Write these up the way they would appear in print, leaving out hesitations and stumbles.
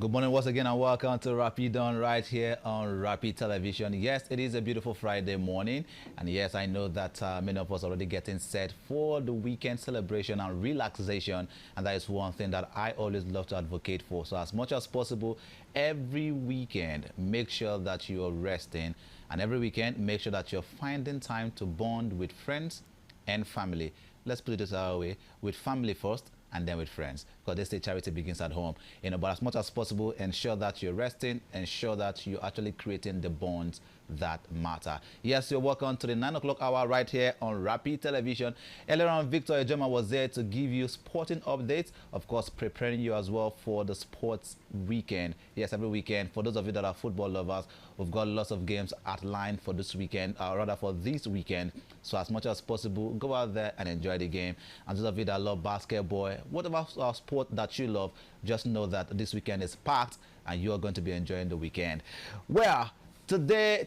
Good morning once again and welcome to Rapid On right here on Rapid Television. Yes, it is a beautiful Friday morning, and yes, I know that many of us are already getting set for the weekend celebration and relaxation, and that is one thing that I always love to advocate for. So as much as possible, every weekend, make sure that you are resting, and every weekend, make sure that you're finding time to bond with friends and family. Let's put it this way, with family first, and then with friends, because they say charity begins at home. But as much as possible, ensure that you're resting, ensure that you're actually creating the bonds that matter. Yes, you're welcome to the 9 o'clock hour right here on Rapid Television. Earlier on, Victor Ejoma was there to give you sporting updates, of course, preparing you as well for the sports weekend. Yes, every weekend, for those of you that are football lovers, we've got lots of games outlined for this weekend, or rather for this weekend. So as much as possible, go out there and enjoy the game. And those of you that love basketball, whatever sport that you love, just know that this weekend is packed and you are going to be enjoying the weekend. Well, today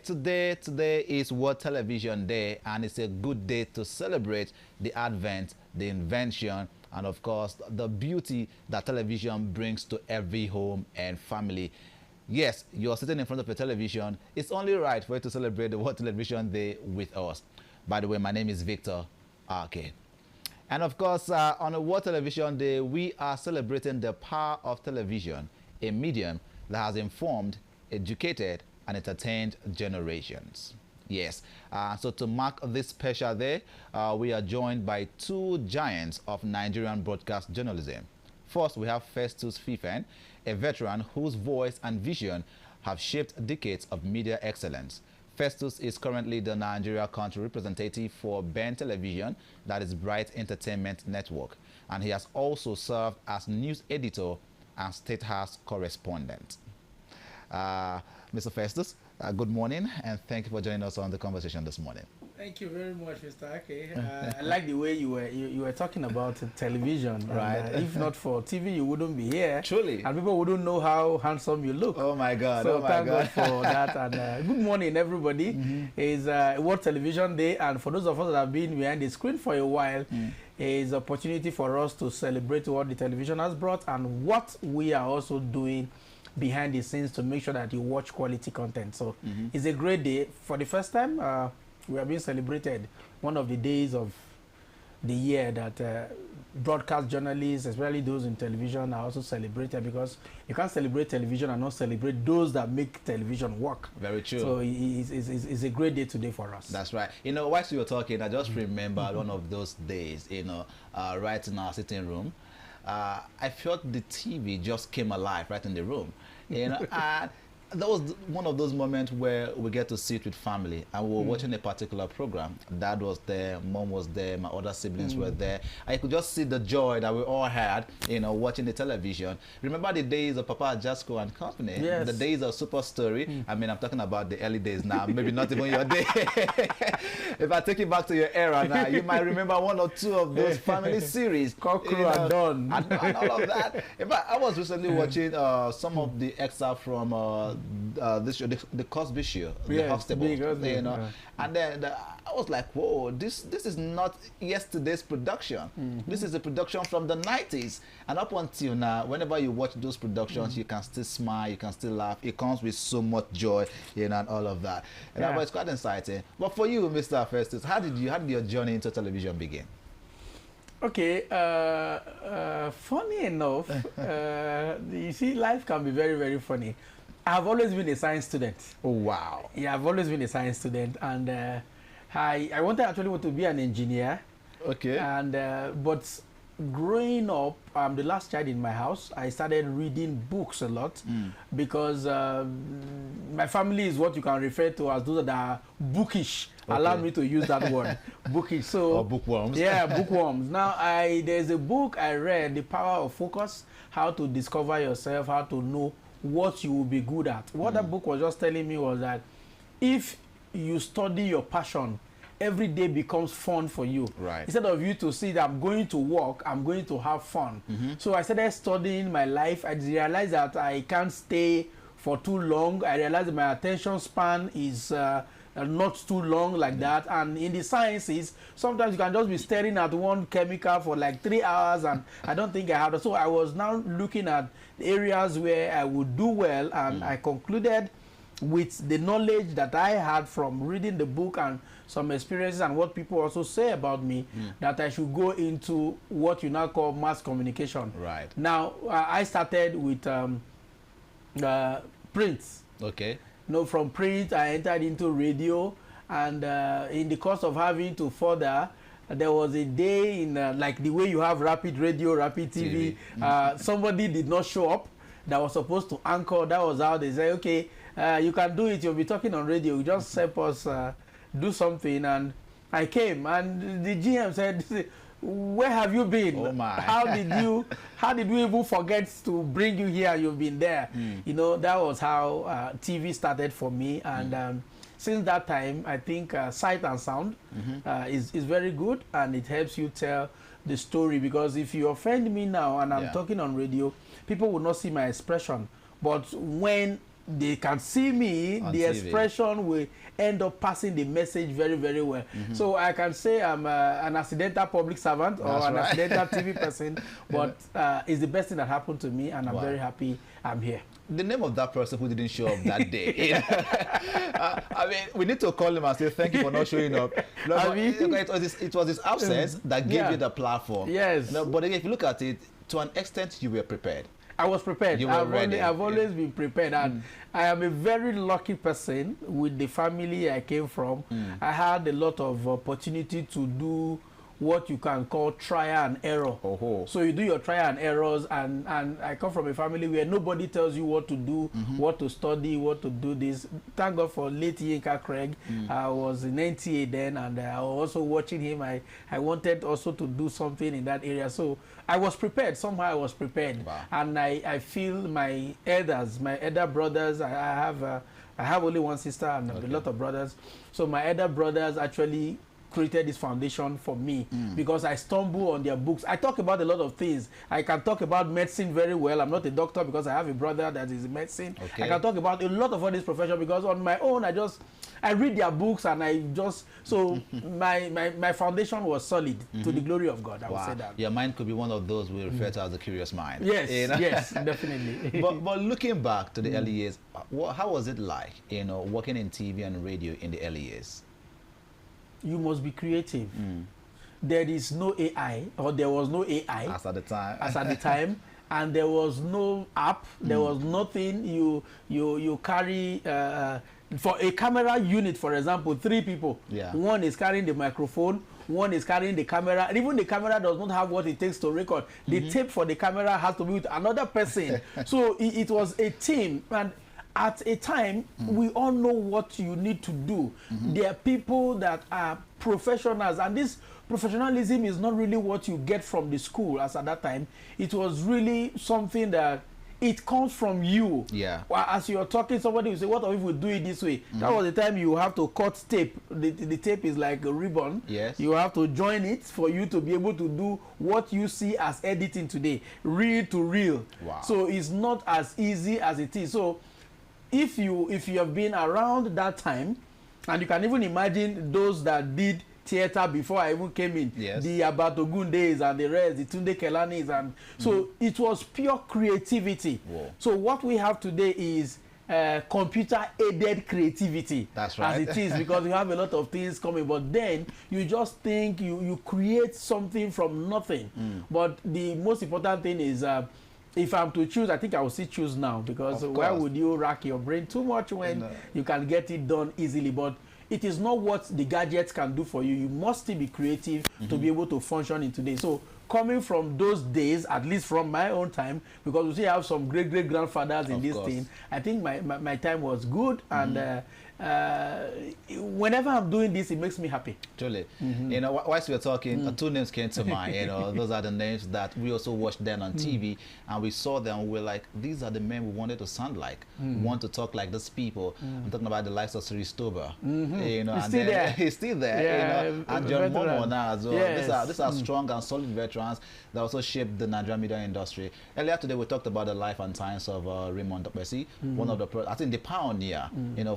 is World Television Day, and it's a good day to celebrate the advent, the invention, and of course, the beauty that television brings to every home and family. Yes, you're sitting in front of a television. It's only right for you to celebrate the World Television Day with us. By the way, my name is Victor Arke. And of course, on the World Television Day, we are celebrating the power of television, a medium that has informed, educated, and entertained generations. Yes, so to mark this special day, we are joined by two giants of Nigerian broadcast journalism. First, we have Festus Fifen, a veteran whose voice and vision have shaped decades of media excellence. Festus is currently the Nigeria country representative for Ben Television, that is Bright Entertainment Network, and he has also served as news editor and State House correspondent. Mr. Festus, good morning, and thank you for joining us on the conversation this morning. Thank you very much, Mr. Ake. I like the way you were talking about television. Right. If not for TV, you wouldn't be here. Truly. And people wouldn't know how handsome you look. Oh my God. So oh my thank God. God for that. And good morning, everybody. It's World Television Day, and for those of us that have been behind the screen for a while, it's an opportunity for us to celebrate what the television has brought and what we are also doing behind the scenes to make sure that you watch quality content. So it's a great day. For the first time, we are being celebrated one of the days of the year that broadcast journalists, especially those in television, are also celebrated, because you can't celebrate television and not celebrate those that make television work. Very true. So it's a great day today for us. That's right. Whilst you were talking, I just remembered one of those days, right in our sitting room. I felt the TV just came alive right in the room. And that was one of those moments where we get to sit with family, and we were watching a particular program. Dad was there, mom was there, my other siblings were there. I could just see the joy that we all had, watching the television. Remember the days of Papa Jasco and Company? Yes. The days of Super Story. I mean, I'm talking about the early days now, maybe not even your day. If I take you back to your era now, you might remember one or two of those family series. Cockroach and Dawn. And all of that. In fact, I was recently watching some of the excerpts from this show, the Cosby Show, the Huxtable, and then I was like, whoa, this is not yesterday's production. This is a production from the 90s, and up until now, whenever you watch those productions, you can still smile, you can still laugh. It comes with so much joy, and all of that. And that was quite exciting. But for you, Mr. Festus, how did your journey into television begin? Okay, funny enough, you see, life can be very, very funny. I've always been a science student. Oh, wow. Yeah, I've always been a science student, and I actually want to be an engineer. Okay. And but growing up, I'm the last child in my house. I started reading books a lot because my family is what you can refer to as those that are bookish. Okay. Allow me to use that word, bookish. So, or bookworms. Yeah, bookworms. Now, there's a book I read, The Power of Focus, how to discover yourself, how to know what you will be good at. What that book was just telling me was that if you study your passion, every day becomes fun for you. Right. Instead of you to see that I'm going to work, I'm going to have fun. So I started studying my life. I realized that I can't stay for too long. I realized that my attention span is not too long like that. And in the sciences, sometimes you can just be staring at one chemical for like 3 hours, and I don't think I had. So I was now looking at the areas where I would do well, and I concluded with the knowledge that I had from reading the book and some experiences and what people also say about me, that I should go into what you now call mass communication. Right. Now, I started with print. Okay. From print, I entered into radio, and in the course of having to further, there was a day in like the way you have rapid radio, rapid TV. Somebody did not show up that was supposed to anchor. That was how they say, okay, you can do it. You'll be talking on radio. Just help us do something. And I came, and the GM said, where have you been? Oh my. How did we even forget to bring you here? You've been there. That was how TV started for me. And since that time, I think sight and sound is very good, and it helps you tell the story. Because if you offend me now and I'm talking on radio, people will not see my expression. But when they can see me, the TV. expression will end up passing the message very, very well. So I can say I'm an accidental public servant or an accidental TV person, but it's the best thing that happened to me, and I'm very happy I'm here. The name of that person who didn't show up that day. I mean, we need to call him and say thank you for not showing up. No, it was his absence that gave you the platform. Yes. No, but again, if you look at it, to an extent, you were prepared. I was prepared. I've always been prepared, and I am a very lucky person with the family I came from. I had a lot of opportunity to do what you can call trial and error. So you do your trial and errors, and I come from a family where nobody tells you what to do, what to study, what to do this. Thank God for late Yinka Craig. I was in NTA then, and I was also watching him. I wanted also to do something in that area. So I was prepared. Somehow I was prepared. Wow. And I feel my elder brothers, I have only one sister and a lot of brothers. So my elder brothers actually created this foundation for me because I stumble on their books. I talk about a lot of things. I can talk about medicine very well. I'm not a doctor because I have a brother that is in medicine. I can talk about a lot of all this profession because on my own I read their books, and my foundation was solid to the glory of God. I would say that. Your mind could be one of those we refer to as a curious mind. Yes, yes, definitely. but looking back to the early years, how was it like, working in TV and radio in the early years? You must be creative. There is no AI, or there was no AI as at the time. And there was no app. There was nothing. You carry for a camera unit, for example, 3 people. One is carrying the microphone, one is carrying the camera, and even the camera does not have what it takes to record. The tape for the camera has to be with another person. So it was a team, and at a time, we all know what you need to do. There are people that are professionals, and this professionalism is not really what you get from the school as at that time. It was really something that it comes from you. As you're talking, somebody will say, what if we do it this way? That was the time you have to cut tape. The tape is like a ribbon. You have to join it for you to be able to do what you see as editing today, reel to reel. So it's not as easy as it is. So if you have been around that time, and you can even imagine those that did theater before I even came in, the Abatogun days and the rest, the Tunde Kelanis, and so it was pure creativity. So what we have today is computer-aided creativity. That's right. As it is, because you have a lot of things coming, but then you just think you create something from nothing. But the most important thing is if I'm to choose, I think I will still choose now, because why would you rack your brain too much when you can get it done easily? But it is not what the gadgets can do for you. You must still be creative to be able to function in today. So coming from those days, at least from my own time, because we still have some great-great-grandfathers in this thing, I think my time was good, and whenever I'm doing this, it makes me happy. Truly. Whilst we were talking, 2 names came to mind. Those are the names that we also watched then on TV, and we saw them. And we're like, these are the men we wanted to sound like. We want to talk like these people. I'm talking about the likes of Siri Stober. He's still there. And John Momo now as well. These are strong and solid veterans that also shaped the Nigerian media industry. Earlier today, we talked about the life and times of Raymond Dokpesi, one of the, I think, the pioneer,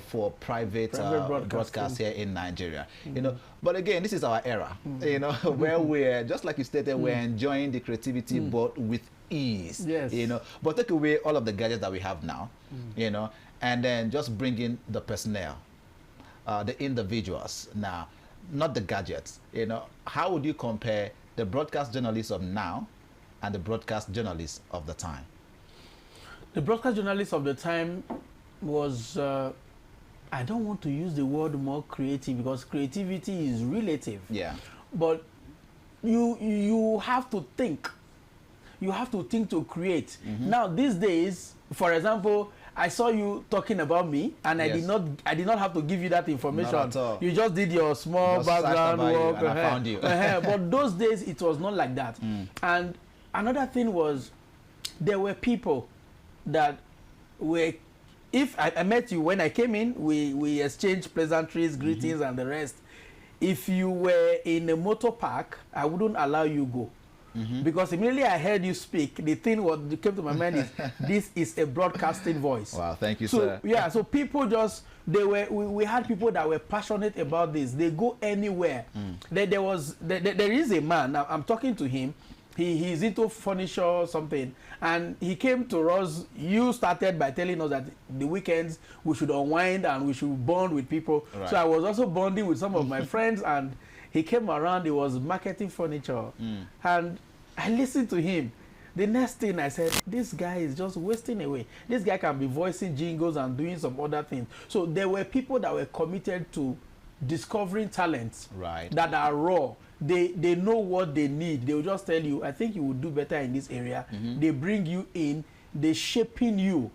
for private broadcast broadcast here in Nigeria. You know, but again, this is our era. You know, where we're just like you stated, we're enjoying the creativity, but with ease. Yes. You know, but take away all of the gadgets that we have now. You know, and then just bring in the personnel, the individuals now, not the gadgets. You know, how would you compare the broadcast journalists of now and the broadcast journalists of the time? The broadcast journalist of the time was, I don't want to use the word more creative because creativity is relative. Yeah. But you have to think. You have to think to create. Now these days, for example, I saw you talking about me, and Yes. I did not have to give you that information. Not at all. You just did your small Just background searched about you work. and I found you. But those days it was not like that. And another thing was, there were people that were, if I met you when I came in, we exchanged pleasantries, greetings, and the rest. If you were in a motor park, I wouldn't allow you go. Because immediately I heard you speak, the thing what came to my mind is, this is a broadcasting voice. Wow, thank you, So sir. yeah, so people just, we had people that were passionate about this. They go anywhere. There is a man, I'm talking to him, he's into furniture or something, and he came to us. You started by telling us that the weekends we should unwind and we should bond with people. Right. So I was also bonding with some of my friends, and he came around. He was marketing furniture, and I listened to him. The next thing I said, this guy is just wasting away. This guy can be voicing jingles and doing some other things. So there were people that were committed to discovering talents Right. that are raw. They know what they need. They will just tell you, I think you will do better in this area. They bring you in, they shaping you,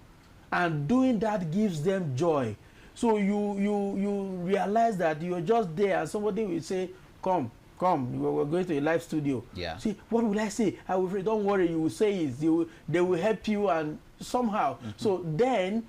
and doing that gives them joy. So you realize that you're just there, and somebody will say, come, we're going to a live studio. Yeah. See, what will I say? I will say, don't worry, you will say it. They will help you, and somehow. So then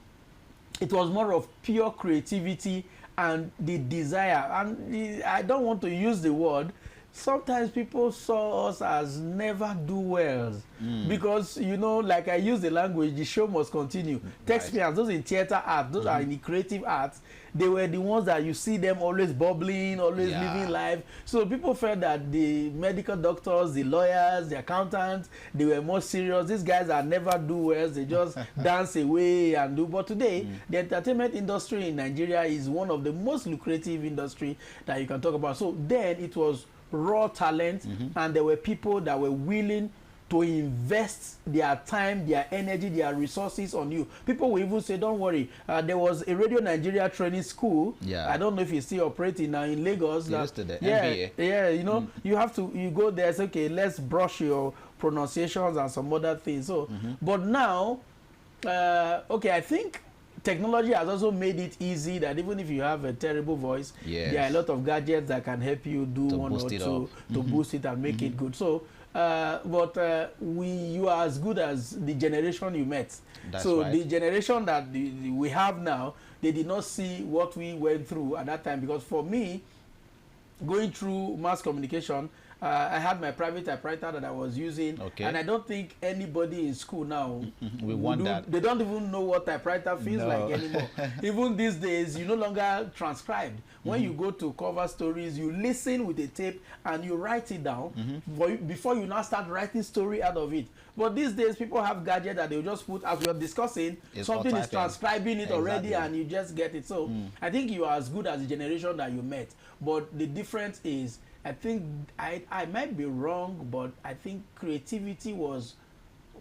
it was more of pure creativity and the desire. And I don't want to use the word. Sometimes people saw us as never do wells because, you know, like I use the language, the show must continue. Textpians, those in theater art, those are in the creative arts, they were the ones that you see them always bubbling, always living life. So people felt that the medical doctors, the lawyers, the accountants, they were more serious. These guys are never do wells, they just dance away and do. But today, the entertainment industry in Nigeria is one of the most lucrative industry that you can talk about. So then it was raw talent, and there were people that were willing to invest their time, their energy, their resources on you. People will even say, don't worry, there was a Radio Nigeria training school. I don't know if it's still operating now in Lagos. NBA. You know, you go there, say, okay, let's brush your pronunciations and some other things. So but now okay, I think technology has also made it easy that even if you have a terrible voice, there are a lot of gadgets that can help you do one or two to boost it and make it good. So, you are as good as the generation you met. The generation that we have now, they did not see what we went through at that time. Because for me, going through mass communication, I had my private typewriter that I was using, and I don't think anybody in school now they don't even know what typewriter feels like anymore. Even these days, you no longer transcribed. When you go to cover stories, you listen with a tape and you write it down before you now start writing story out of it. But these days, people have gadgets that they'll just put, as we are discussing, something is transcribing it already, and you just get it. So I think you are as good as the generation that you met. But the difference is, I think I might be wrong, but I think creativity was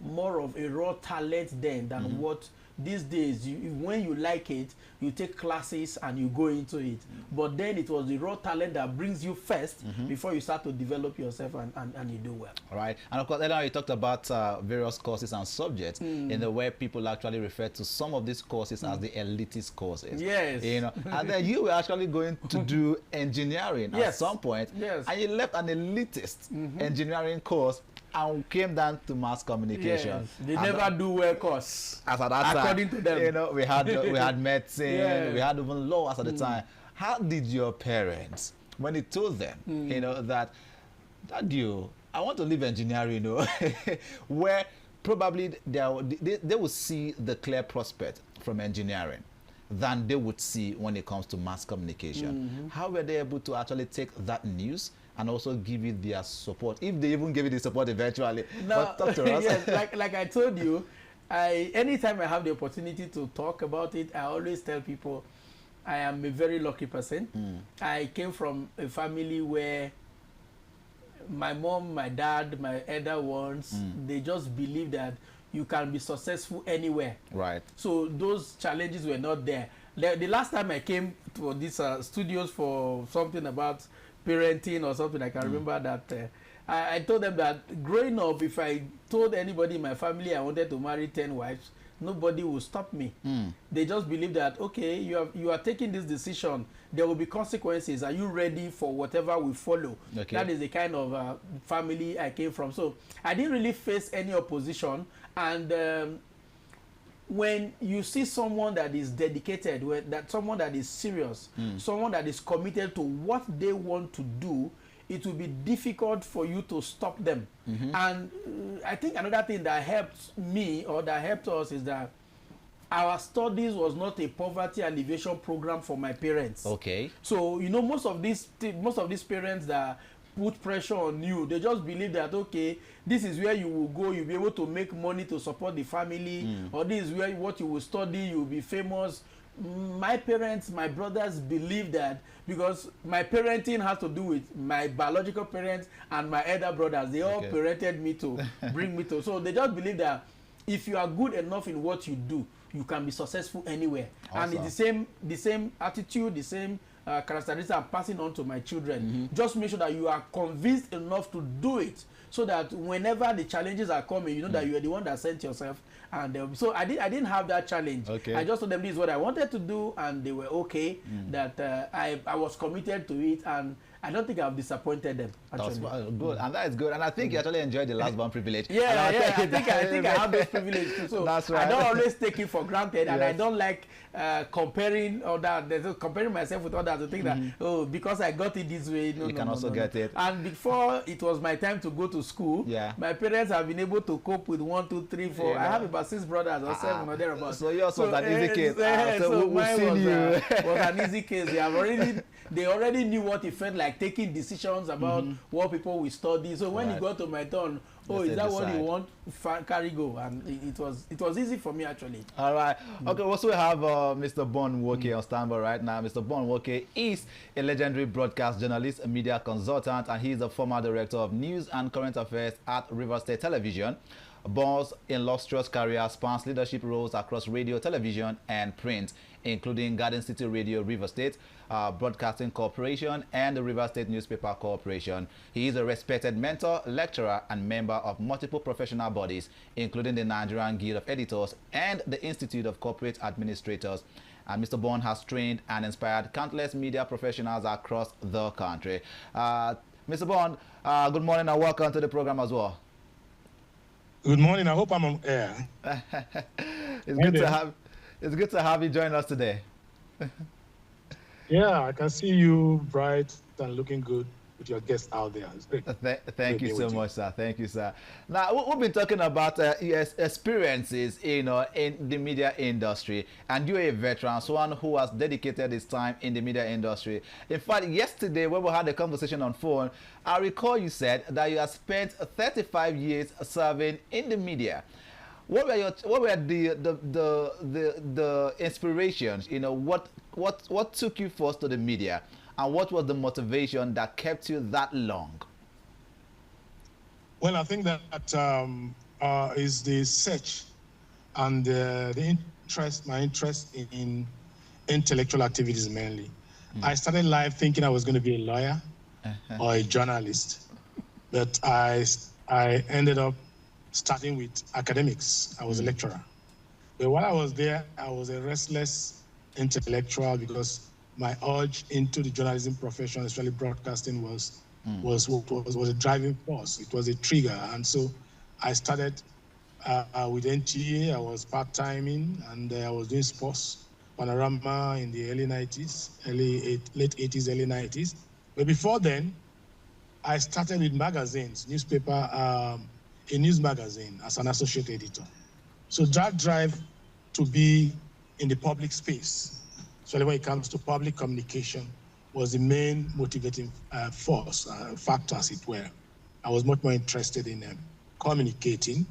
more of a raw talent then than what these days. When you like it, you take classes and you go into it. But then it was the raw talent that brings you first before you start to develop yourself and you do well. All right. And of course, earlier you talked about various courses and subjects in the way people actually refer to some of these courses as the elitist courses. Yes. You know, and then you were actually going to do engineering at some point. Yes. And you left an elitist engineering course and came down to mass communication. Yes. They never do well course. As at that according time, to them. you know, we had medicine, we had even law as at the time. How did your parents, when you told them, you know, that you, I want to leave engineering, you know, where probably they will see the clear prospect from engineering, than they would see when it comes to mass communication. How were they able to actually take that news and also give you their support, if they even give you the support eventually? No, But talk to us. yes, like I told you, anytime I have the opportunity to talk about it, I always tell people I am a very lucky person. I came from a family where my mom, my dad, my elder ones, they just believe that you can be successful anywhere. Right. So those challenges were not there. The last time I came to these studios for something about parenting or something, I can remember that I told them that growing up, if I told anybody in my family I wanted to marry 10 wives, nobody will stop me. They just believe that, okay, you are taking this decision, there will be consequences. Are you ready for whatever will follow? Okay. That is the kind of family I came from. So I didn't really face any opposition. And when you see someone that is dedicated, someone that is serious, someone that is committed to what they want to do, it will be difficult for you to stop them. And I think another thing that helped me or that helped us is that our studies was not a poverty alleviation program for my parents. Okay. So you know, most of these parents that put pressure on you, they just believe that, okay, this is where you will go, you'll be able to make money to support the family, or this is where what you will study, you'll be famous. My parents, my brothers believe that, because my parenting has to do with my biological parents and my elder brothers. They all parented me to bring me to. So they just believe that if you are good enough in what you do, you can be successful anywhere. Awesome. And it's the same attitude, the same characteristics I'm passing on to my children. Just make sure that you are convinced enough to do it, so that whenever the challenges are coming, you know that you are the one that sent yourself. And so I didn't have that challenge. Okay. I just told them this is what I wanted to do, and they were okay. That I was committed to it, and I don't think I've disappointed them. Actually. That's good, and that is good. And I think you actually enjoyed the last born privilege. Yeah, I think I have those privileges too. So that's right. I don't always take it for granted, and Yes. I don't like comparing comparing myself with others to think that, oh, because I got it this way, You can also get it. And before it was my time to go to school, my parents have been able to cope with 1, 2, 3, 4. I have about 6 brothers or 7 or thereabouts. So yours was an easy case. So we've mine seen you. was an easy case. They already knew what it felt like taking decisions about what people will study. So when it got to my turn, is that what you want? Carry go. And it was easy for me, actually. All right. Okay, also we have Mr. Bon Nwoke on standby right now. Mr. Bon Nwoke is a legendary broadcast journalist, a media consultant, and he is a former director of news and current affairs at River State Television. Bon's illustrious career spans leadership roles across radio, television, and print, including Garden City Radio, River State Broadcasting Corporation, and the River State Newspaper Corporation. He is a respected mentor, lecturer, and member of multiple professional bodies, including the Nigerian Guild of Editors and the Institute of Corporate Administrators. And Mr. Bon has trained and inspired countless media professionals across the country. Mr. Bon, good morning and welcome to the program as well. Good morning. I hope I'm on air. It's good to have you join us today. Yeah, I can see you bright and looking good with your guests out there. It's great. Thank you so much, sir. Thank you, sir. Now, we've been talking about your experiences, in the media industry, and you're a veteran, someone who has dedicated his time in the media industry. In fact, yesterday when we had a conversation on phone, I recall you said that you have spent 35 years serving in the media. What were the inspirations? What took you first to the media, and what was the motivation that kept you that long? Well, I think that is the search and my interest in intellectual activities mainly. I started life thinking I was going to be a lawyer or a journalist, but I ended up starting with academics. I was a lecturer. But while I was there, I was a restless intellectual because my urge into the journalism profession, especially broadcasting, was a driving force. It was a trigger. And so I started with NTA. I was part-timing, and I was doing sports, Panorama in the early 90s, late 80s, early 90s. But before then, I started with magazines, a news magazine as an associate editor. So that drive to be in the public space especially when it comes to public communication, was the main motivating force, factor, as it were. I was much more interested in communicating,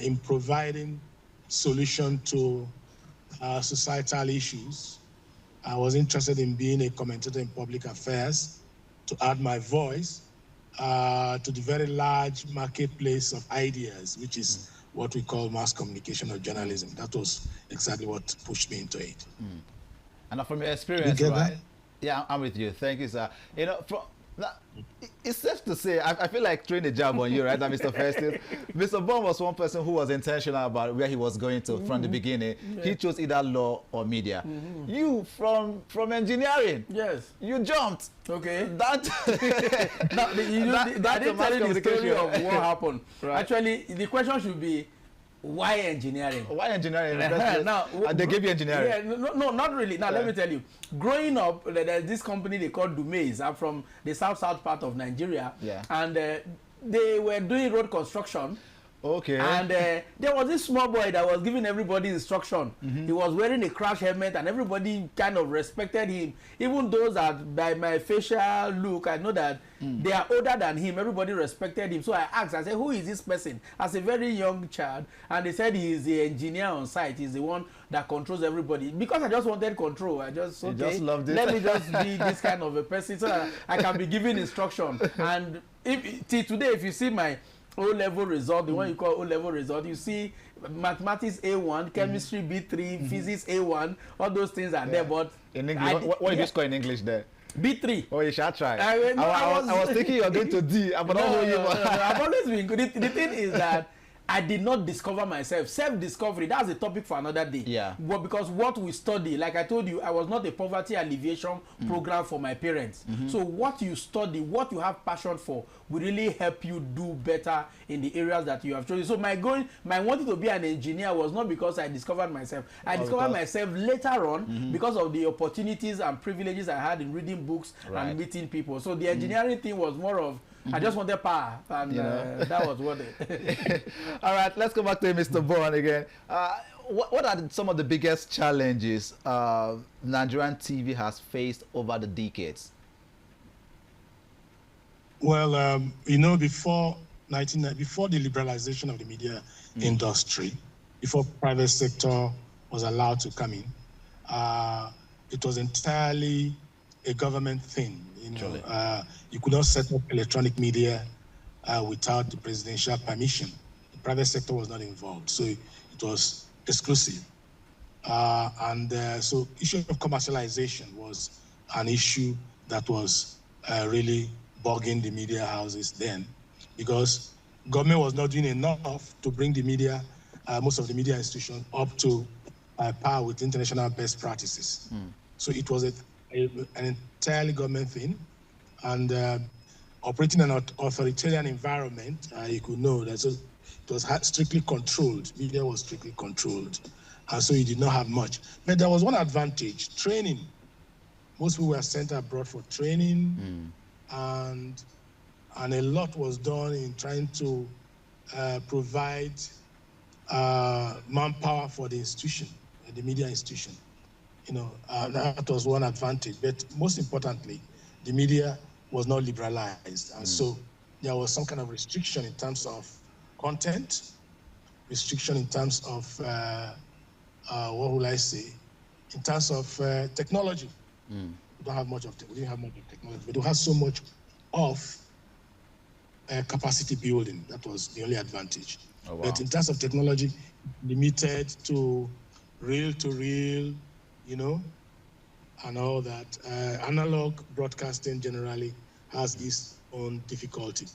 in providing solution to societal issues. I was interested in being a commentator in public affairs to add my voice to the very large marketplace of ideas, which is what we call mass communication or journalism. That was exactly what pushed me into it. And from your experience, You get right? that? Yeah, I'm with you. Thank you, sir. You know, it's safe to say, I feel like throwing a jab on you, right, now, Mr. Festus. Mr. Bond was one person who was intentional about where he was going to from the beginning. Yeah. He chose either law or media. You, from engineering, yes, you jumped. Okay. That I didn't tell you the story of what happened. Right. Actually, the question should be, why engineering? Why engineering? Now, they gave you engineering. Yeah, no, not really. Now, let me tell you. Growing up, there's this company they call Dumeis. I'm from the south part of Nigeria. Yeah. And they were doing road construction. Okay. And there was this small boy that was giving everybody instruction. He was wearing a crash helmet, and everybody kind of respected him. Even those that, by my facial look, I know that they are older than him. Everybody respected him. So I asked, I said, who is this person? As a very young child. And they said he is the engineer on site. He's the one that controls everybody. Because I just wanted control. I just, okay, just loved it. Let me just be this kind of a person so that I can be giving instruction. And till today, if you see my O-level result, the one you call O-level result, you see mathematics A1, chemistry B3, physics A1, all those things are there. But in English, what did you score in English there? B3. Oh, you shall try. I was thinking you were going to D, but no, I've always been good. The thing is that I did not discover myself. Self-discovery, that's a topic for another day. Yeah. But because what we study, like I told you, I was not a poverty alleviation program for my parents. So what you study, what you have passion for, will really help you do better in the areas that you have chosen. So my wanting to be an engineer was not because I discovered myself. I discovered myself later on because of the opportunities and privileges I had in reading books and meeting people. So the engineering thing was more of, I just wanted power, and that was what it. All right, let's go back to Mr. Bond again. What are some of the biggest challenges Nigerian TV has faced over the decades? Well, you know, before the liberalization of the media industry, before private sector was allowed to come in, it was entirely a government thing. You know, you could not set up electronic media without the presidential permission. The private sector was not involved, so it was exclusive. So issue of commercialization was an issue that was really bugging the media houses then, because government was not doing enough to bring the media, most of the media institutions, up to par with international best practices. So it was an entirely government thing, and operating in an authoritarian environment, you could know that it was strictly controlled. Media was strictly controlled, and so you did not have much. But there was one advantage: training. Most people were sent abroad for training, and a lot was done in trying to provide manpower for the institution, the media institution. You know, that was one advantage. But most importantly, the media was not liberalized. And so there was some kind of restriction in terms of content, restriction in terms of, what will I say, in terms of technology. We didn't have much of technology, but we had so much of capacity building. That was the only advantage. Oh, wow. But in terms of technology, limited to reel, you know, and all that. Analog broadcasting generally has its own difficulty.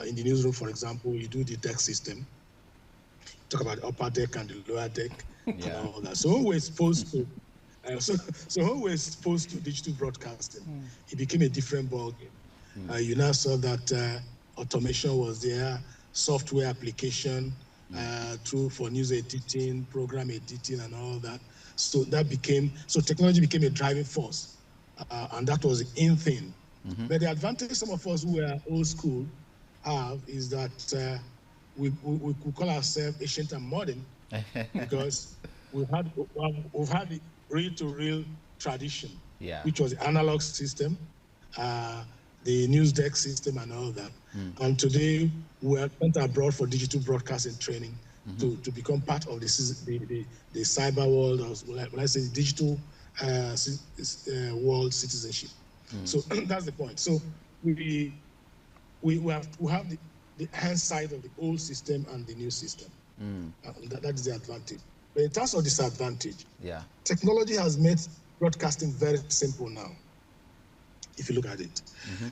In the newsroom, for example, you do the deck system, talk about the upper deck and the lower deck, and all that. So when we're exposed to, when we're exposed to digital broadcasting, it became a different ballgame. You now saw that automation was there, software application, for news editing, program editing, and all that. So technology became a driving force, and that was the in thing. But the advantage some of us who are old school have is that we call ourselves ancient and modern, because we've had the reel-to-reel tradition, Yeah. which was the analog system, the news deck system, and all that. And today we are sent abroad for digital broadcasting training to become part of the cyber world, or when I say digital world citizenship. So that's the point. So we have the hand side of the old system and the new system. That is the advantage. But in terms of disadvantage, technology has made broadcasting very simple now. If you look at it,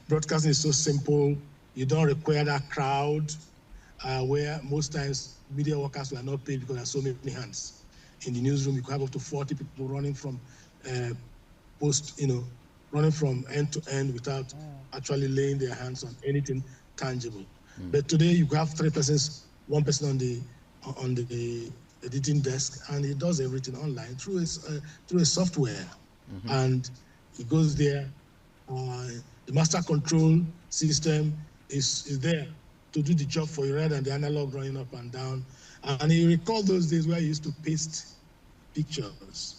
broadcasting is so simple. You don't require that crowd, where most times media workers were not paid because there are so many hands. In the newsroom, you could have up to 40 people running from running from end to end without actually laying their hands on anything tangible. But today you have 3 persons, 1 person on the editing desk, and he does everything online through a software, and he goes there. The master control system is there to do the job for you rather than the analog running up and down. And you recall those days where you used to paste pictures.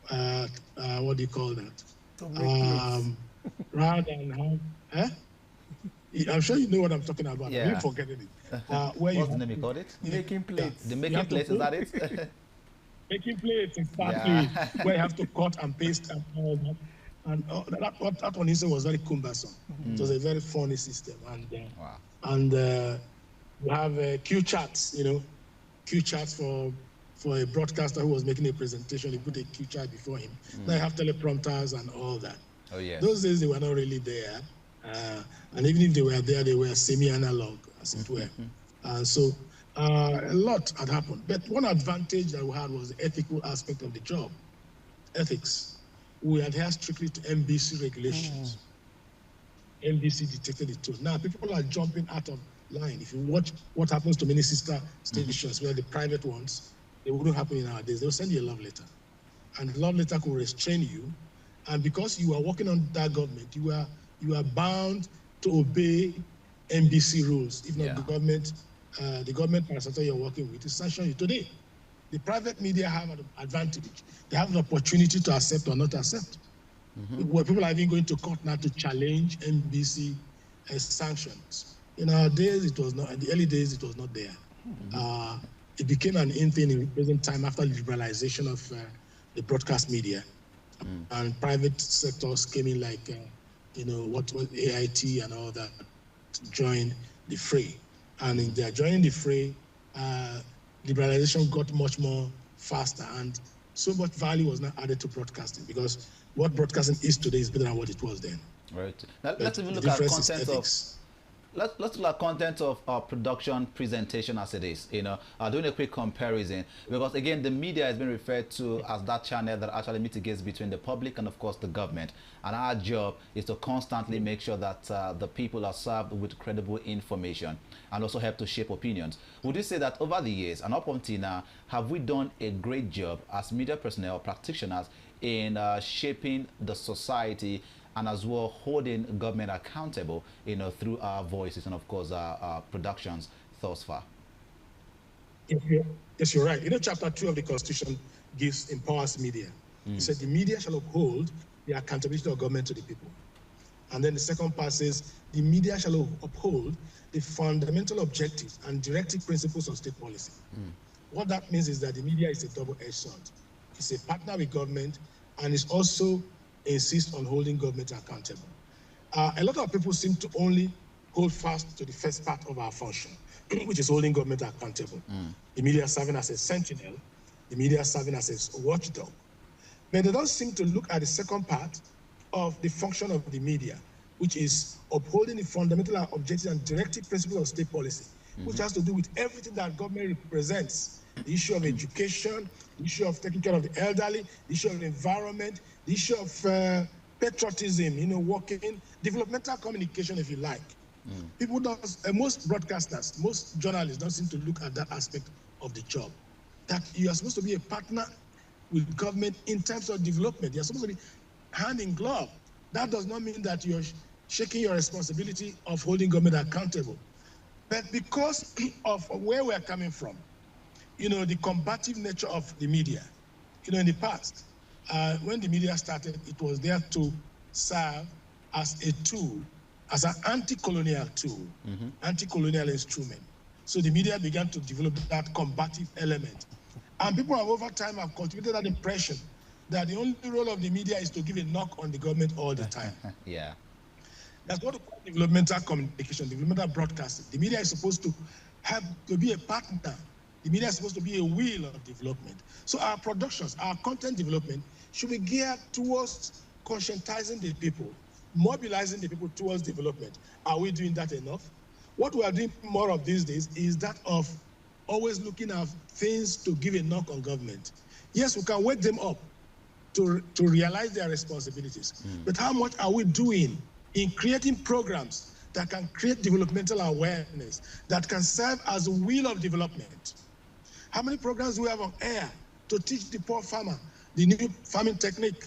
What do you call that? Rather than I'm sure you know what I'm talking about. Yeah. I'm really forgetting it. Where What's the name you called it? Making plates. The making plates, is that it? Making plates, exactly. Where you have to cut and paste and all that. And that one was very cumbersome. It was a very funny system. And we have Q charts, Q charts for a broadcaster who was making a presentation. He put a Q chart before him. Now you have teleprompters and all that. Oh, yes. Those days they were not really there. And even if they were there, they were semi-analog, as it were. So a lot had happened. But one advantage that we had was the ethical aspect of the job. Ethics. We adhere strictly to NBC regulations. NBC detected it too. Now people are jumping out of line. If you watch what happens to many sister stations, where the private ones, it wouldn't happen nowadays. They'll send you a love letter, and the love letter could restrain you. And because you are working on that government, you are bound to obey NBC rules. If not, the government parastatal you're working with is sanction you today. The private media have an advantage. They have an opportunity to accept or not accept. Where people are even going to court now to challenge NBC sanctions. In our days, it was not. In the early days, it was not there. It became an in thing in present time after the liberalization of the broadcast media, and private sectors came in like, what was AIT and all that, to join the fray. And in their joining the fray, liberalization got much more faster, and so much value was now added to broadcasting, because what broadcasting is today is better than what it was then. Right. Now, let's even look at content of. Let's look at content of production presentation as it is. Doing a quick comparison, because again, the media has been referred to as that channel that actually mitigates between the public and of course the government. And our job is to constantly make sure that the people are served with credible information and also help to shape opinions. Would you say that over the years and up until now, have we done a great job as media personnel, practitioners in shaping the society and as well holding government accountable, through our voices and of course our productions thus far? Yes, you're right. Chapter 2 of the Constitution empowers media. It said the media shall uphold the accountability of government to the people. And then the second part says the media shall uphold the fundamental objectives and directive principles of state policy. What that means is that the media is a double-edged sword. It's a partner with government, and it's also insist on holding government accountable. A lot of people seem to only hold fast to the first part of our function, which is holding government accountable. The media serving as a sentinel, the media serving as a watchdog. But they don't seem to look at the second part of the function of the media, which is upholding the fundamental objectives and directive principles of state policy, which has to do with everything that government represents. The issue of education, the issue of taking care of the elderly, the issue of the environment, the issue of patriotism, working, developmental communication, if you like. People don't, most broadcasters, most journalists don't seem to look at that aspect of the job. That you are supposed to be a partner with government in terms of development. You're supposed to be hand in glove. That does not mean that you're shaking your responsibility of holding government accountable. But because of where we're coming from, the combative nature of the media. In the past, when the media started, it was there to serve as a tool, as an anti-colonial tool, anti-colonial instrument. So the media began to develop that combative element. And people have over time have cultivated that impression that the only role of the media is to give a knock on the government all the time. Yeah. That's what we call developmental communication, developmental broadcasting. The media is supposed to be a partner. The media is supposed to be a wheel of development. So our productions, our content development should be geared towards conscientizing the people, mobilizing the people towards development. Are we doing that enough? What we are doing more of these days is that of always looking at things to give a knock on government. Yes, we can wake them up to realize their responsibilities. But how much are we doing in creating programs that can create developmental awareness, that can serve as a wheel of development? How many programs do we have on air to teach the poor farmer the new farming technique,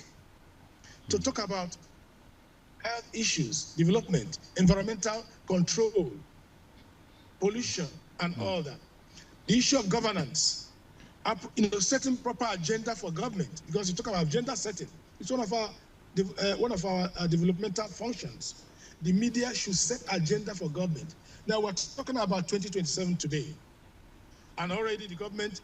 to talk about health issues, development, environmental control, pollution, and all that? The issue of governance, setting proper agenda for government, because you talk about agenda setting. It's one of our developmental functions. The media should set agenda for government. Now we're talking about 2027 today, and already the government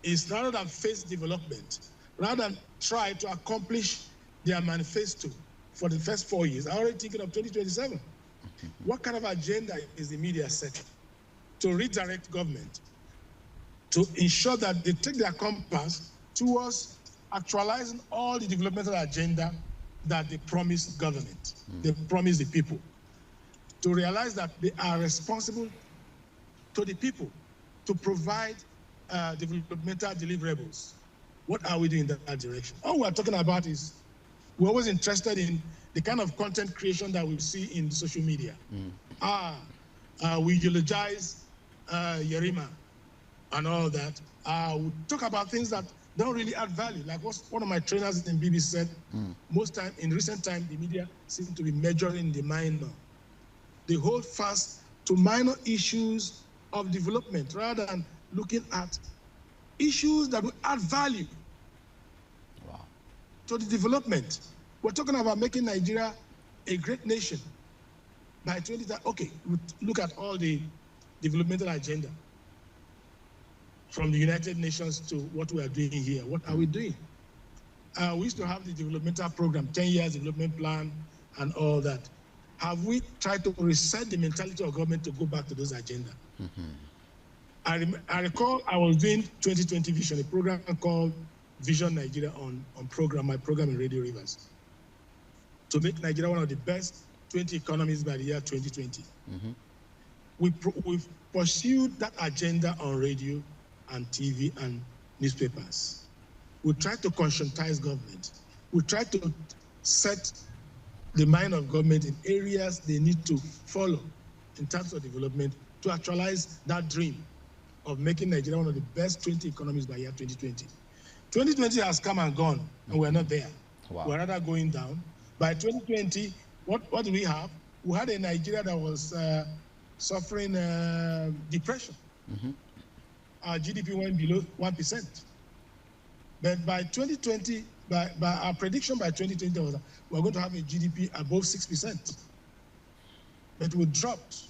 is, rather than face development, rather than try to accomplish their manifesto for the first 4 years, are already thinking of 2027. What kind of agenda is the media setting to redirect government, to ensure that they take their compass towards actualizing all the developmental agenda that they promise government, they promise the people, to realize that they are responsible to the people to provide developmental deliverables? What are we doing in that direction? All we're talking about is we're always interested in the kind of content creation that we see in social media. We eulogize Yerima and all that. We talk about things that don't really add value. Like what one of my trainers in BBC said, in recent time, the media seem to be measuring the minor. They hold fast to minor issues of development rather than looking at issues that will add value to the development. We're talking about making Nigeria a great nation by 2030. Okay, we look at all the developmental agenda from the United Nations to what we are doing here. What are we doing? We used to have the developmental program, 10 years development plan and all that. Have we tried to reset the mentality of government to go back to those agenda? I recall I was doing 2020 Vision, a program called Vision Nigeria on my program in Radio Rivers, to make Nigeria one of the best 20 economies by the year 2020. We've pursued that agenda on radio and TV and newspapers. We try to conscientize government. We try to set the mind of government in areas they need to follow in terms of development to actualize that dream of making Nigeria one of the best 20 economies by year 2020. 2020 has come and gone, and we're not there. We're rather going down. By 2020, what do we have? We had a Nigeria that was suffering depression. Our GDP went below 1%. But by 2020, by our prediction by 2020 was we're going to have a GDP above 6%. But we dropped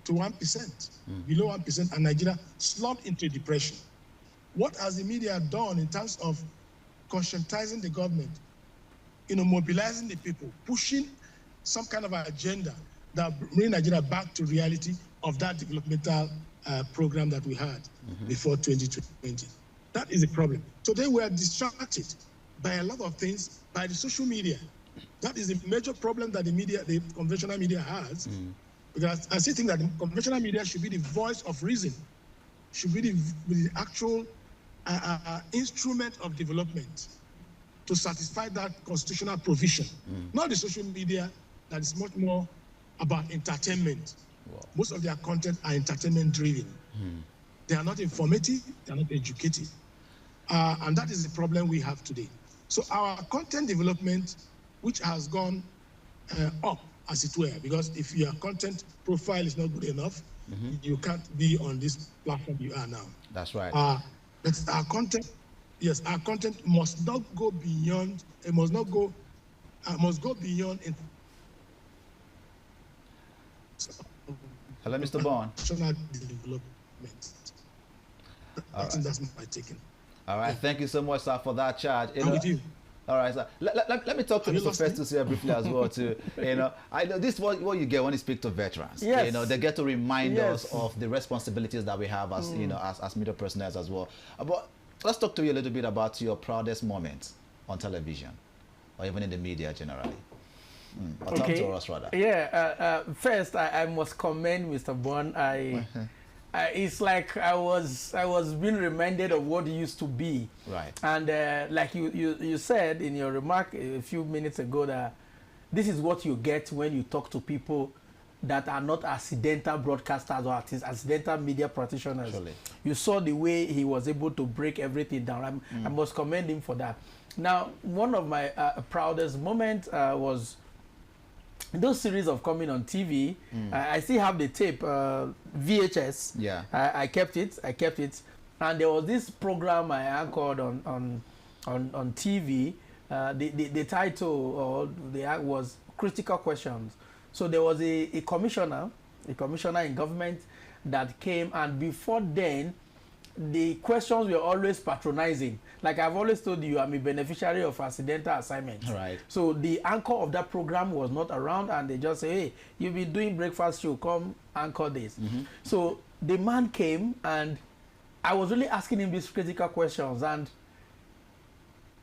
to 1%, below 1%, and Nigeria slumped into depression. What has the media done in terms of conscientizing the government, mobilizing the people, pushing some kind of agenda that bring Nigeria back to reality of that developmental program that we had before 2020? That is a problem. Today we are distracted by a lot of things, by the social media. That is a major problem that the conventional media has. Because I still think that the conventional media should be the voice of reason, should be the actual instrument of development to satisfy that constitutional provision. Not the social media that is much more about entertainment. Most of their content are entertainment driven. They are not informative, they are not educative. And that is the problem we have today. So our content development, which has gone up, as it were, because if your content profile is not good enough, you can't be on this platform you are now. That's right. But our content, yes, our content must not go beyond. It must not go. Must go beyond. Hello, Mr. Bond. Development. I think that's my taking. All right, thank you so much, sir, for that charge. I'm with you. All right, sir. Let me talk to Mr. Festus here briefly as well, too. I know this is what you get when you speak to veterans. Yes. They get to remind us of the responsibilities that we have as as media personnel as well. But let's talk to you a little bit about your proudest moments on television, or even in the media generally. Or talk to us rather. Yeah. First, I must commend Mr. Bond. It's like I was being reminded of what it used to be. Right. And like you said in your remark a few minutes ago, that this is what you get when you talk to people that are not accidental broadcasters or accidental media practitioners. Surely. You saw the way he was able to break everything down. I must commend him for that. Now, one of my proudest moments was those series of coming on TV. I still have the tape, VHS. Yeah. I kept it. And there was this program I anchored on TV. The title or the act was Critical Questions. So there was a commissioner in government that came, and before then, the questions were always patronizing. Like I've always told you, I'm a beneficiary of accidental assignments. Right. So the anchor of that program was not around, and they just say, hey, you've been doing breakfast show, come anchor this. So the man came, and I was really asking him these critical questions, and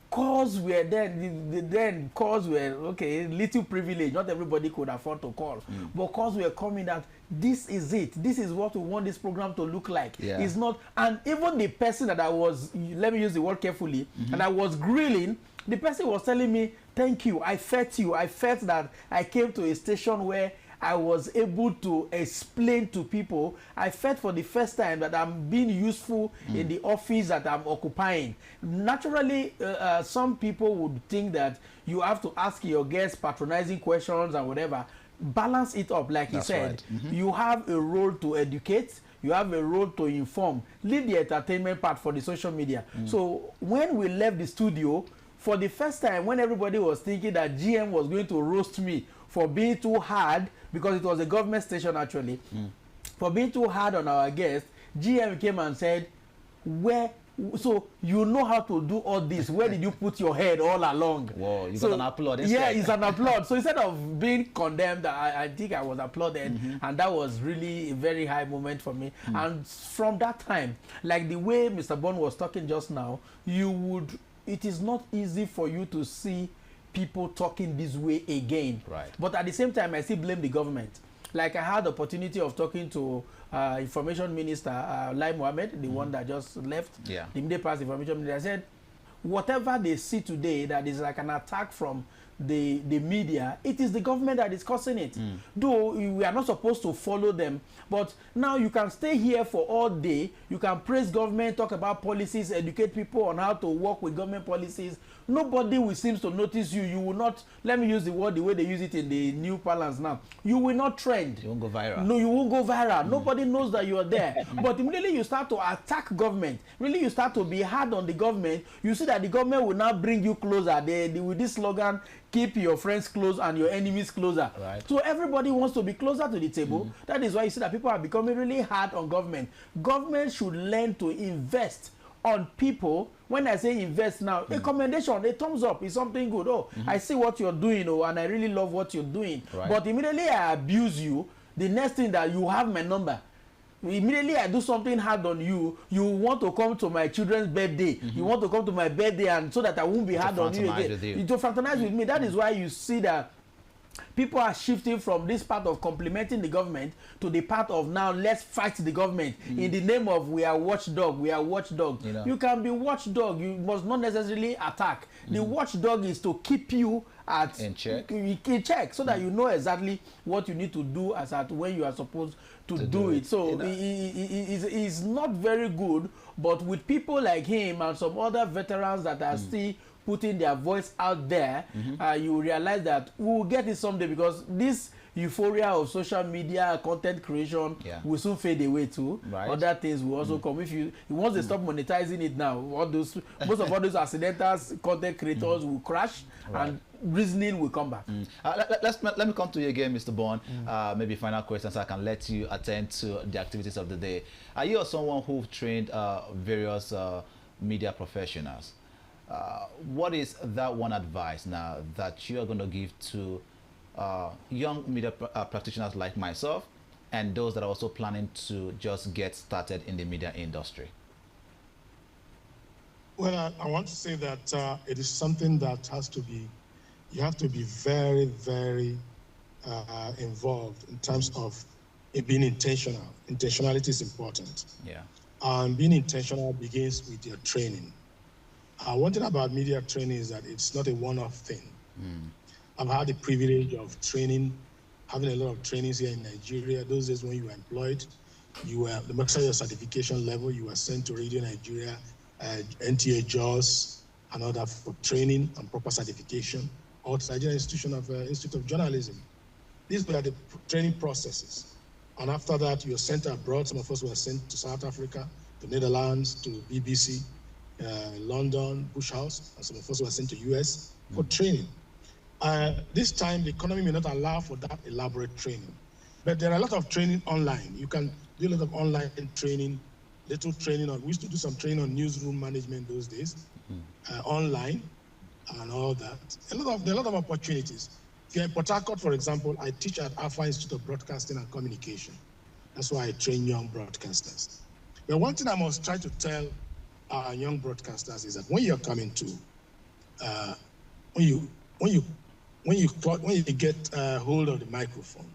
calls were then calls were okay, little privilege. Not everybody could afford to call, but calls were coming that this is it. This is what we want this program to look like. Yeah. It's not, and even the person that I was, let me use the word carefully, and I was grilling, the person was telling me, thank you, I felt you. I felt that I came to a station where I was able to explain to people. I felt for the first time that I'm being useful in the office that I'm occupying. Naturally, some people would think that you have to ask your guests patronizing questions and whatever. Balance it up, like he said. Right. You have a role to educate. You have a role to inform. Leave the entertainment part for the social media. So when we left the studio, for the first time, when everybody was thinking that GM was going to roast me for being too hard, because it was a government station actually, for being too hard on our guests, GM came and said, so you know how to do all this, where did you put your head all along? Whoa, you got an applaud instead. Yeah, it's an applaud. So instead of being condemned, I think I was applauded, and that was really a very high moment for me. And from that time, like the way Mr. Bond was talking just now, it is not easy for you to see people talking this way again. Right. But at the same time, I still blame the government. Like I had the opportunity of talking to Information Minister Lai Mohammed, the one that just left, Yeah. the immediate past Information Minister. I said, whatever they see today that is like an attack from the media, it is the government that is causing it. Though we are not supposed to follow them, but now you can stay here for all day, you can praise government, talk about policies, educate people on how to work with government policies. Nobody will seem to notice you. You will not, let me use the word the way they use it in the new parlance now, you will not trend. You won't go viral. No, you won't go viral. Nobody knows that you are there. But immediately you start to attack government, really you start to be hard on the government, you see that the government will now bring you closer. They with this slogan, keep your friends close and your enemies closer. Right. So everybody wants to be closer to the table. That is why you see that people are becoming really hard on government. Government should learn to invest on people. When I say invest now, a commendation, a thumbs up is something good. Oh, I see what you're doing, oh, and I really love what you're doing. Right. But immediately I abuse you, the next thing that you have my number. Immediately I do something hard on you, you want to come to my children's birthday, you want to come to my birthday, and so that I won't be hard on you again. To fraternize with me. That is why you see that people are shifting from this part of complimenting the government to the part of now let's fight the government in the name of we are watchdog. You know. You can be watchdog, you must not necessarily attack. The watchdog is to keep you in check so that you know exactly what you need to do as at when you are supposed to do it. So it's not very good, but with people like him and some other veterans that are still putting their voice out there, you realize that we will get it someday, because this euphoria of social media content creation will soon fade away too. Other things will also come. Once they stop monetizing it now, most of all those accidental content creators will crash and reasoning will come back. Let me come to you again, Mr. Bond. Maybe final questions so I can let you attend to the activities of the day. Are you someone who trained various media professionals? What is that one advice now that you are going to give to young media practitioners like myself and those that are also planning to just get started in the media industry? Well, I want to say that it is something that has to be, you have to be very, very involved in terms of it being intentional. Intentionality is important. Yeah. Being intentional begins with your training. One thing about media training is that it's not a one-off thing. I've had the privilege of training, having a lot of trainings here in Nigeria. Those days when you were employed, you were, no matter your certification level, you were sent to Radio Nigeria, NTA JAWS, and all that for training and proper certification, or to Nigerian Institute of Journalism. These were the training processes. And after that, you were sent abroad. Some of us were sent to South Africa, to Netherlands, to BBC, London, Bush House, and some of us were sent to US for training. This time, the economy may not allow for that elaborate training. But there are a lot of training online. You can do a lot of online training, little training on, we used to do some training on newsroom management those days, online and all that. There are a lot of opportunities. If you're in Port Harcourt, for example, I teach at Alpha Institute of Broadcasting and Communication. That's why I train young broadcasters. But one thing I must try to tell our young broadcasters is that when you're coming to, when you get hold of the microphone,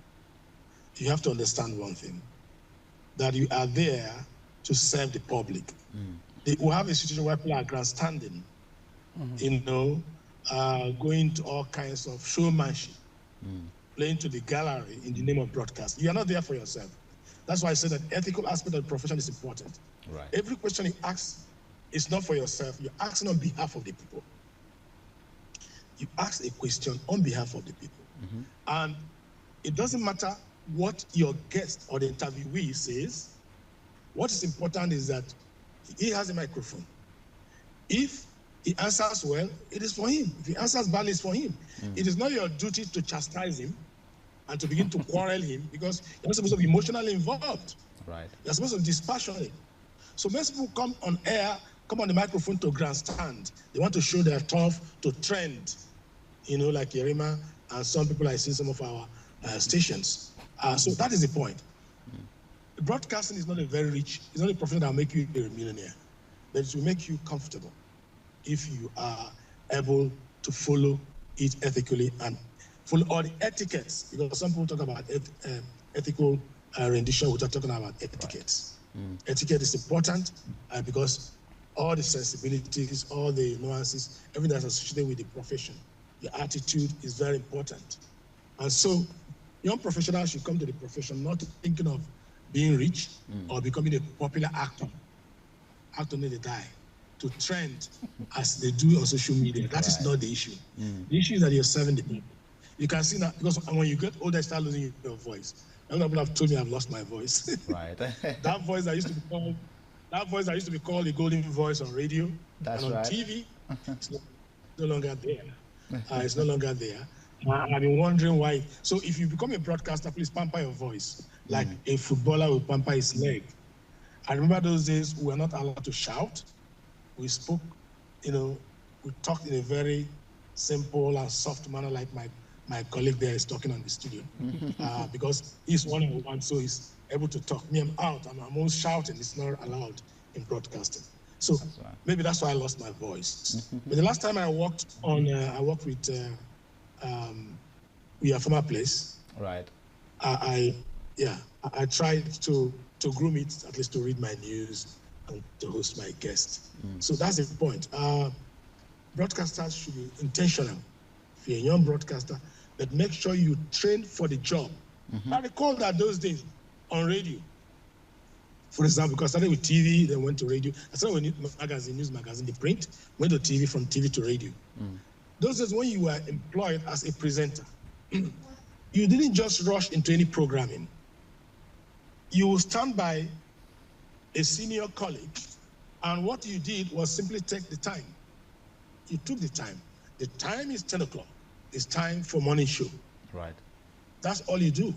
you have to understand one thing, that you are there to serve the public. We have a situation where people are grandstanding, going to all kinds of showmanship, playing to the gallery in the name of broadcast. You are not there for yourself. That's why I say that ethical aspect of the profession is important. Right. Every question you ask is not for yourself. You're asking on behalf of the people. You ask a question on behalf of the people. And it doesn't matter what your guest or the interviewee says. What is important is that he has a microphone. If he answers well, it is for him. If he answers badly, it's for him. It is not your duty to chastise him and to begin to quarrel him, because you're not supposed to be emotionally involved. Right. You're supposed to be dispassionate. So most people come on air, come on the microphone to grandstand. They want to show their tough, to trend, like Yerima and some people I see some of our stations. So that is the point. Broadcasting is not a very rich, it's not a profession that will make you a millionaire, but it will make you comfortable if you are able to follow it ethically and follow all the etiquettes, because some people talk about ethical rendition without talking about etiquettes. Etiquette is important because all the sensibilities, all the nuances, everything that's associated with the profession, your attitude is very important. And so young professionals should come to the profession not thinking of being rich or becoming a popular actor. Actor need to die to trend as they do on social media. That is not the issue. The issue is that you're serving the people. You can see that because when you get older, you start losing your voice. A lot of people have told me I've lost my voice. Right. That voice that used to be called the golden voice on radio and on TV, it's no longer there. It's no longer there. I've been wondering why. So if you become a broadcaster, please pamper your voice like a footballer will pamper his leg. I remember those days we were not allowed to shout. We spoke, we talked in a very simple and soft manner, like my colleague there is talking on the studio, because he's one-on-one, so he's able to talk. Me, I'm out. I'm almost shouting. It's not allowed in broadcasting. So maybe that's why I lost my voice. But the last time I worked with your former place. Right. I tried to groom it, at least to read my news and to host my guests. So that's the point. Broadcasters should be intentional. If you're a young broadcaster, but make sure you train for the job. I recall that those days on radio, for example, because I started with TV, then went to radio. I started with news magazine, the print, went to TV, from TV to radio. Those days when you were employed as a presenter, you didn't just rush into any programming. You will stand by a senior colleague, and what you did was simply take the time. You took the time. The time is 10 o'clock. It's time for morning show. Right. That's all you do.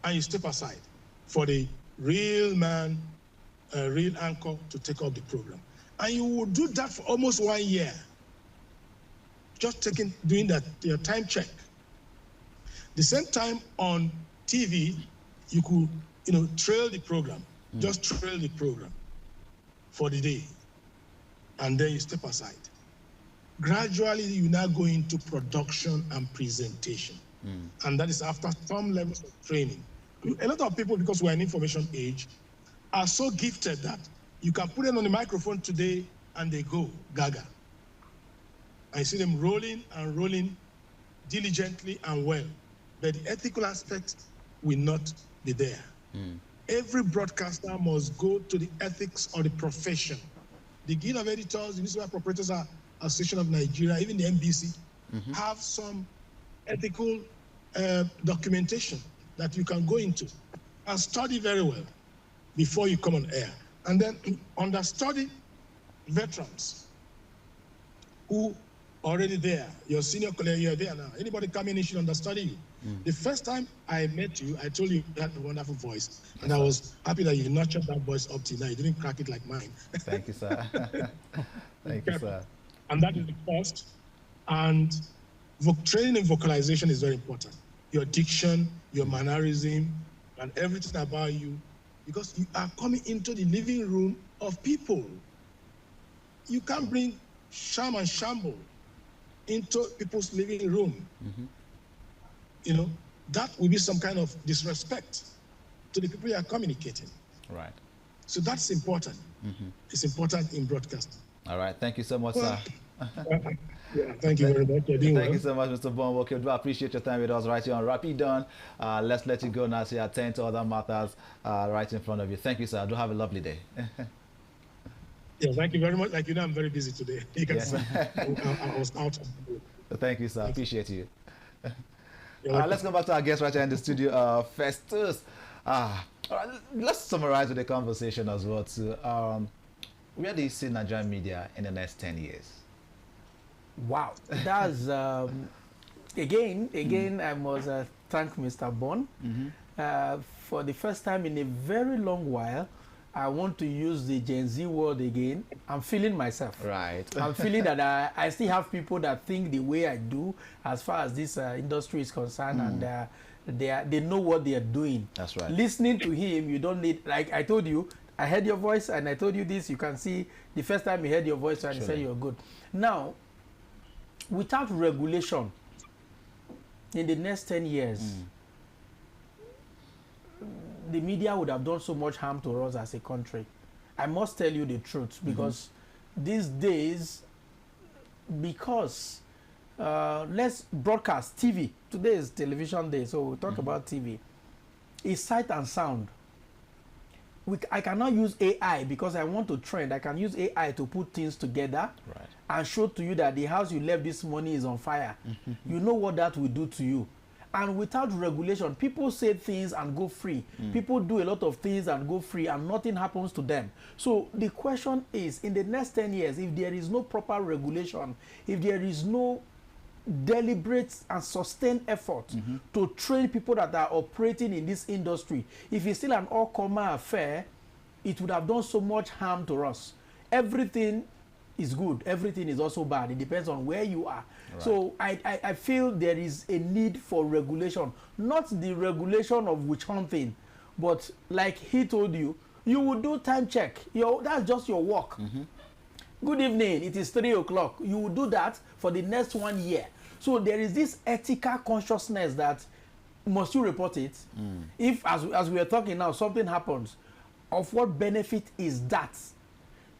And you step aside for the real man, real anchor to take up the program. And you will do that for almost 1 year. Just doing that, your time check. The same time on TV, you could, trail the program. Just trail the program for the day. And then you step aside. Gradually, you now go into production and presentation. And that is after some levels of training. A lot of people, because we're in information age, are so gifted that you can put them on the microphone today and they go gaga. I see them rolling and rolling diligently and well. But the ethical aspect will not be there. Every broadcaster must go to the ethics of the profession. The Guild of Editors, the Newspaper Proprietors Association of Nigeria, even the NBC, have some ethical documentation that you can go into and study very well before you come on air. And then understudy veterans who are already there. Your senior colleague, you're there now. Anybody coming in should understudy you. The first time I met you, I told you you had a wonderful voice. And I was happy that you nurtured that voice up till now. You didn't crack it like mine. Thank you, sir. Thank you, sir. And that is the first. And training in vocalization is very important. Your diction, your mannerism, and everything about you, because you are coming into the living room of people. You can't bring sham and shamble into people's living room. That will be some kind of disrespect to the people you are communicating. Right. So that's important. It's important in broadcasting. All right. Thank you so much, sir. Yeah, thank you very much. Thank you so much, Mr. Bonwoke. We do appreciate your time with us right here on Rapidon. Let's let you go now so you attend to other matters right in front of you. Thank you, sir. Do have a lovely day. Yeah, thank you very much. Like, I'm very busy today. You can see I was out. Thank you, sir. Appreciate you. Let's go back to our guest right here in the studio, Festus. Let's summarize with the conversation as well, too. Where do you see Nigerian media in the next 10 years? Wow, that's again. I must thank Mr. Bon. For the first time in a very long while, I want to use the Gen Z word again. I'm feeling myself. Right. I'm feeling that I still have people that think the way I do as far as this industry is concerned, and they know what they are doing. That's right. Listening to him, you don't need, like I told you, I heard your voice and I told you this. You can see the first time you heard your voice and said you're good. Now, without regulation, in the next 10 years, the media would have done so much harm to us as a country. I must tell you the truth, because these days, because let's broadcast TV. Today is television day, so we'll talk about TV. It's sight and sound. I cannot use AI because I want to trend. I can use AI to put things together and show to you that the house you left this morning is on fire. You know what that will do to you. And without regulation, people say things and go free. People do a lot of things and go free, and nothing happens to them. So the question is, in the next 10 years, if there is no proper regulation, if there is no deliberate and sustained effort to train people that are operating in this industry, if it's still an all-comer affair, it would have done so much harm to us. Everything is good, everything is also bad. It depends on where you are. Right. So I feel there is a need for regulation, not the regulation of witch hunting, but like he told you, you will do time check. That's just your work. Good evening, it is 3 o'clock. You will do that for the next 1 year. So there is this ethical consciousness that must you report it? If, as we are talking now, something happens, of what benefit is that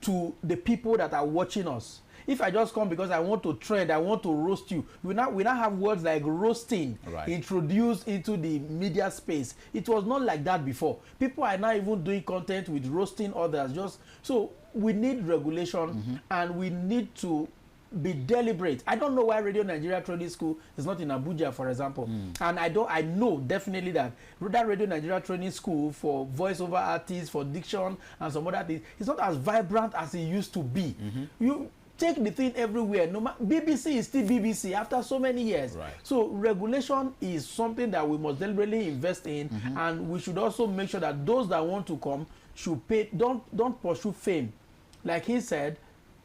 to the people that are watching us? If I just come because I want to trend, I want to roast you, we now have words like roasting introduced into the media space. It was not like that before. People are now even doing content with roasting others. So we need regulation, and we need to be deliberate. I don't know why Radio Nigeria Training School is not in Abuja, for example. And I know definitely that Radio Nigeria Training School for voiceover artists, for diction and some other things, it's not as vibrant as it used to be. You take the thing everywhere. BBC is still BBC after so many years. Right. So regulation is something that we must deliberately invest in, and we should also make sure that those that want to come should pay. Don't pursue fame. Like he said,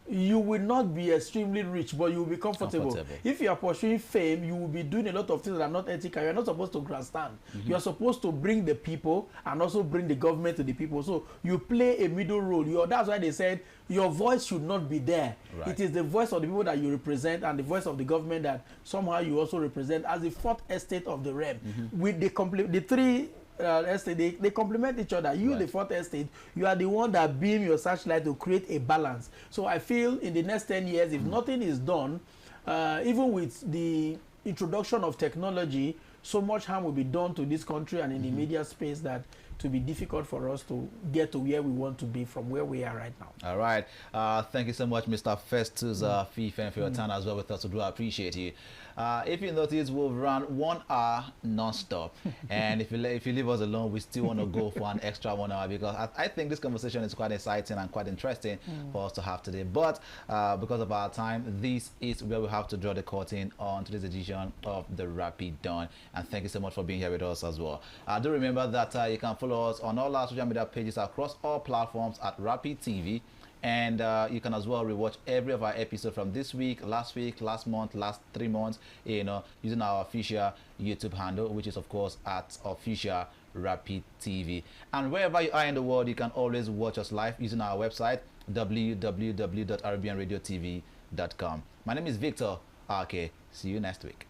you will not be extremely rich, but you will be comfortable. If you are pursuing fame, you will be doing a lot of things that are not ethical. You are not supposed to grandstand. You are supposed to bring the people and also bring the government to the people. So you play a middle role. That's why they said your voice should not be there. Right. It is the voice of the people that you represent and the voice of the government that somehow you also represent as the fourth estate of the realm. With the three estate, they complement each other. You, right, the fourth estate, you are the one that beam your searchlight to create a balance. So I feel in the next 10 years, if nothing is done, even with the introduction of technology, so much harm will be done to this country and in the media space that to be difficult for us to get to where we want to be from where we are right now. All right. Thank you so much, Mr. Festus Fifen, for your time as well with us. We do appreciate you. If you notice, we've run 1 hour non-stop. And if you leave us alone, we still want to go for an extra 1 hour, because I think this conversation is quite exciting and quite interesting for us to have today. But because of our time, this is where we have to draw the curtain on today's edition of the Rapid Dawn. And thank you so much for being here with us as well. Do remember that you can follow us on all our social media pages across all platforms at Rapid TV. And you can as well rewatch every of our episodes from this week, last month, last 3 months, using our official YouTube handle, which is of course at official Rapid TV. And wherever you are in the world, you can always watch us live using our website, www.arabianradiotv.com. My name is Victor. Okay, see you next week.